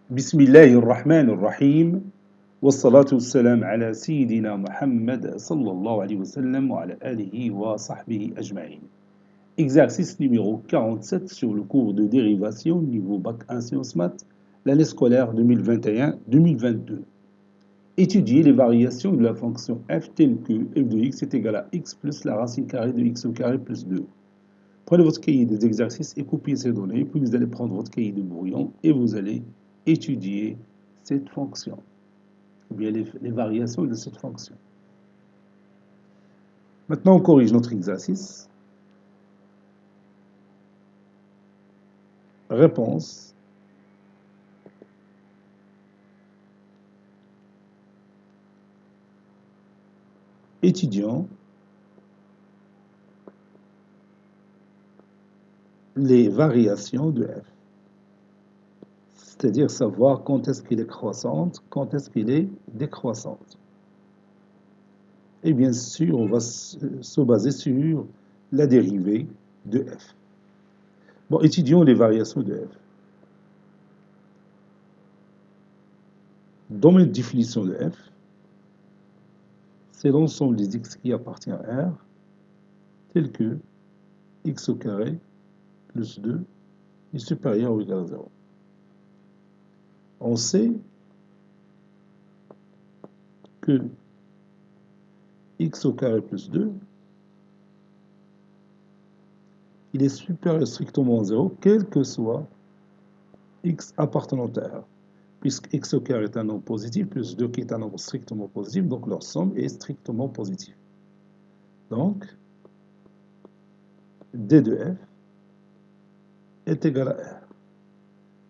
بسم الله الرحمن الرحيم والصلاة والسلام على سيدنا محمد صلى الله عليه وسلم وعلى آله وصحبه أجمعين. Exercice numéro 47 sur le cours de dérivation niveau Bac 1 Sciences Maths, l'année scolaire 2021-2022. Étudier les variations de la fonction f telle que f de x est égal à x plus la racine carrée de x au carré plus 2. Prenez votre cahier des exercices et copiez ces données, puis vous allez prendre votre cahier de brouillon et vous allez étudier cette fonction, ou bien les variations de cette fonction. Maintenant, on corrige notre exercice. Réponse. Étudions les variations de f. C'est-à-dire savoir quand est-ce qu'elle est croissante, quand est-ce qu'elle est décroissante. Et bien sûr, on va se baser sur la dérivée de f. Bon, étudions les variations de f. Dans ma définition de f, c'est l'ensemble des x qui appartient à R, tel que x au carré plus 2 est supérieur ou égal à 0. On sait que x au carré plus 2, il est supérieur strictement à 0, quel que soit x appartenant à R. Puisque x au carré est un nombre positif, plus 2 qui est un nombre strictement positif, donc leur somme est strictement positive. Donc, d de f est égal à R.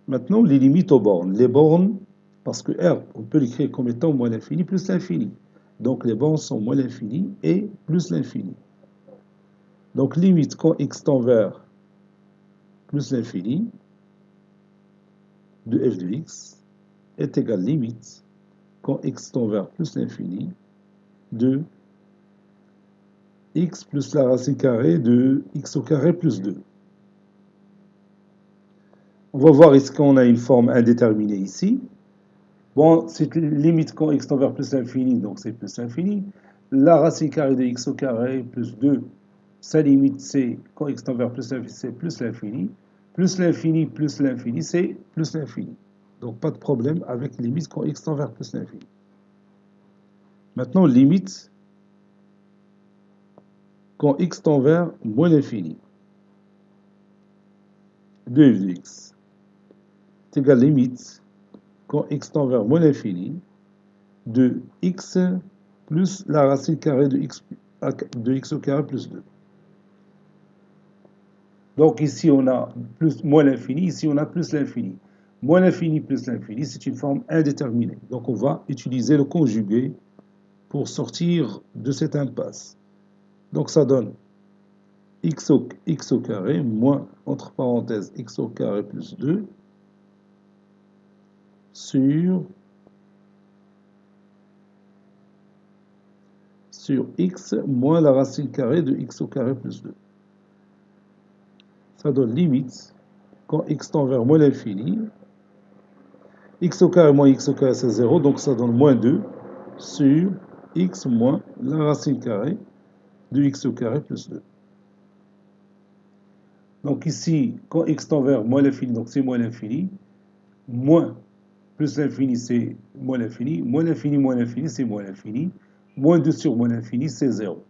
Maintenant, les limites aux bornes. Les bornes, parce que R, on peut l'écrire comme étant moins l'infini plus l'infini. Donc, les bornes sont moins l'infini et plus l'infini. Donc, limite quand x tend vers plus l'infini de f de x est égale limite quand x tend vers plus l'infini de x plus la racine carrée de x au carré plus 2. On va voir est-ce qu'on a une forme indéterminée ici. Bon, c'est limite quand x tend vers plus l'infini, donc c'est plus l'infini. La racine carrée de x au carré plus 2, sa limite c'est quand x tend vers plus l'infini, c'est plus l'infini. Plus l'infini, c'est plus l'infini. Donc pas de problème avec limite quand x tend vers plus l'infini. Maintenant, limite quand x tend vers moins l'infini de f de x est égal limite quand x tend vers moins l'infini de x plus la racine carrée de x au carré plus 2. Donc ici on a moins l'infini, ici on a plus l'infini. Moins l'infini plus l'infini, c'est une forme indéterminée. Donc on va utiliser le conjugué pour sortir de cette impasse. Donc ça donne x au carré moins, entre parenthèses, x au carré plus 2 sur x moins la racine carrée de x au carré plus 2. Ça donne limite quand x tend vers moins l'infini. X au carré moins x au carré c'est 0, donc ça donne moins 2 sur x moins la racine carrée de x au carré plus 2. Donc ici, quand x tend vers moins l'infini, donc c'est moins l'infini, moins plus l'infini c'est moins l'infini, c'est moins l'infini, moins 2 sur moins l'infini c'est 0.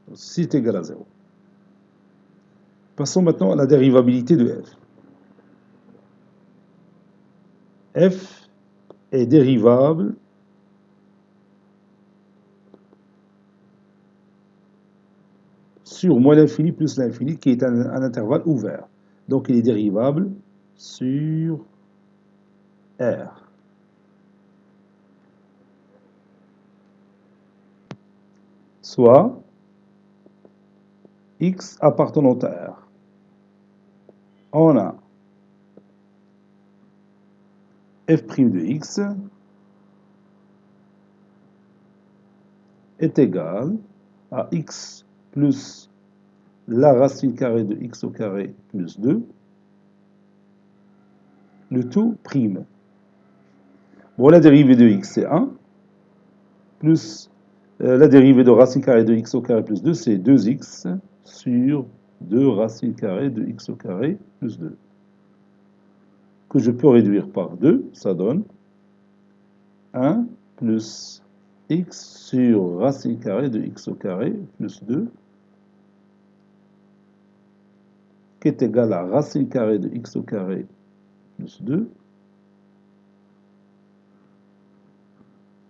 Donc ceci est égal à 0. Passons maintenant à la dérivabilité de f. F est dérivable sur moins l'infini plus l'infini qui est un intervalle ouvert. Donc il est dérivable sur R. Soit x appartenant à R. On a f' de x est égal à x plus la racine carrée de x au carré plus 2 le tout prime. Bon, la dérivée de x, c'est 1, plus la dérivée de racine carrée de x au carré plus 2, c'est 2x sur 2 racine carrée de x au carré plus 2. Que je peux réduire par 2, ça donne 1 plus x sur racine carrée de x au carré plus 2, qui est égal à racine carrée de x au carré plus 2,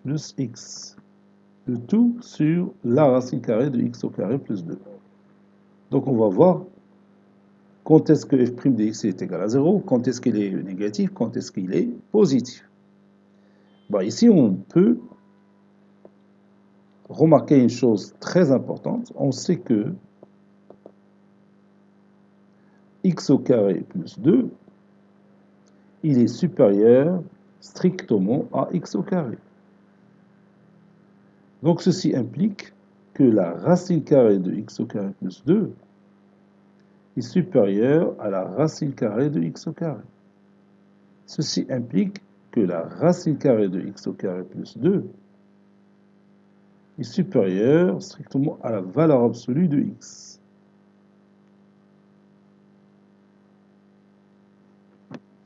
plus x. Le tout sur la racine carrée de x au carré plus 2. Donc on va voir quand est-ce que f' de x est égal à 0, quand est-ce qu'il est négatif, quand est-ce qu'il est positif. Bon, ici, on peut remarquer une chose très importante. On sait que x au carré plus 2, il est supérieur strictement à x au carré. Donc ceci implique que la racine carrée de x au carré plus 2 est supérieure à la racine carrée de x au carré. Ceci implique que la racine carrée de x au carré plus 2 est supérieure strictement à la valeur absolue de x.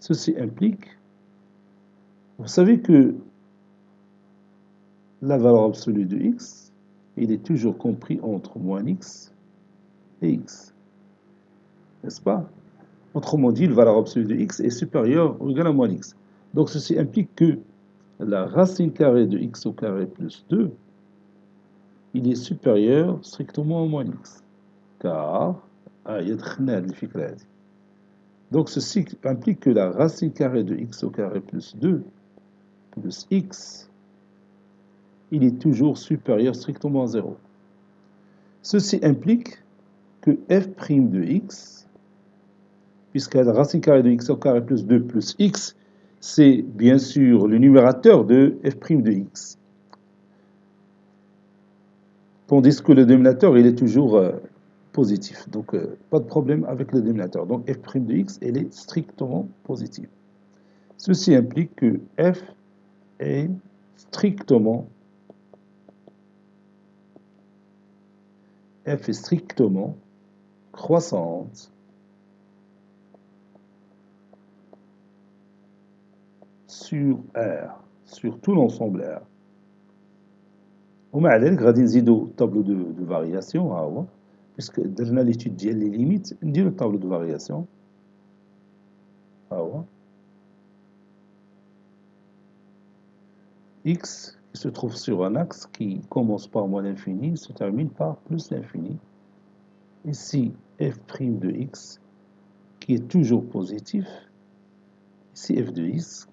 Ceci implique, vous savez que la valeur absolue de x, il est toujours compris entre moins x et x. N'est-ce pas? Autrement dit, la valeur absolue de x est supérieure ou égale à moins x. Donc ceci implique que la racine carrée de x au carré plus 2, il est supérieur strictement à moins x. Car, donc ceci implique que la racine carrée de x au carré plus 2 plus x, il est toujours supérieur strictement à 0. Ceci implique que f' de x, puisque la racine carrée de x au carré plus 2 plus x, c'est bien sûr le numérateur de f' de x. Tandis que le dénominateur, il est toujours positif. Donc, pas de problème avec le dénominateur. Donc, f' de x, elle est strictement positive. Ceci implique que f est strictement croissante sur R, sur tout l'ensemble R. ومع ذلك غادي نزيدو tableau de variation ها هو puisque درنا l'étude ديال les limites نديرو tableau de variation ها هو x qui se trouve sur un axe qui commence par moins l'infini se termine par plus l'infini. Ici f' de x qui est toujours positif. Ici f de x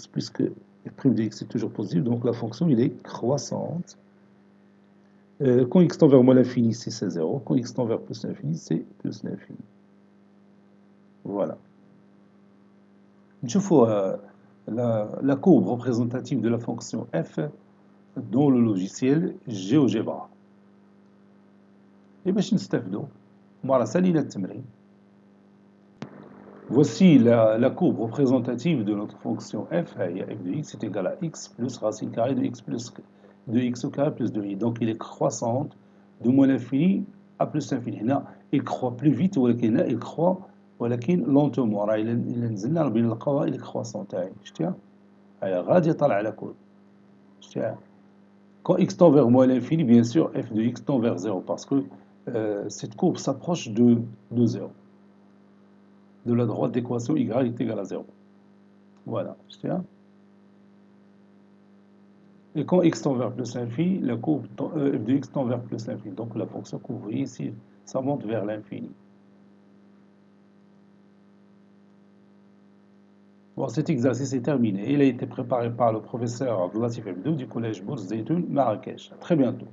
puisque f' de x est toujours positif, donc la fonction il est croissante. Quand x tend vers moins l'infini, c'est 0. Quand x tend vers plus l'infini, c'est plus l'infini. Voilà. نشوفوا la courbe représentative de la fonction f dans le logiciel GeoGebra. Et باش نستافدوا ممارسة ليلة التمرين. Voici la courbe représentative de notre fonction f, f de x est égal à x plus racine carrée de x au carré plus 2i. Donc il est croissante de moins l'infini à plus l'infini. Là, il croît plus vite, ولكن il croît ولكن lentement. راه إلا نزلنا بين نلقاوها il est croissante. شتيها؟ هيا غادي طالع على كود. شتيها؟ Quand x tend vers moins l'infini, bien sûr, f de x tend vers 0 parce que cette courbe s'approche de 0. De la droite d'équation y est égal à 0. Voilà, je tiens. Et quand x tend vers plus l'infini, la courbe f de x tend vers plus l'infini. Donc la fonction que vous voyez ici, ça monte vers l'infini. Bon, cet exercice est terminé. Il a été préparé par le professeur Abdelatif Abdou du collège Bourse Zeytoun, Marrakech. À très bientôt.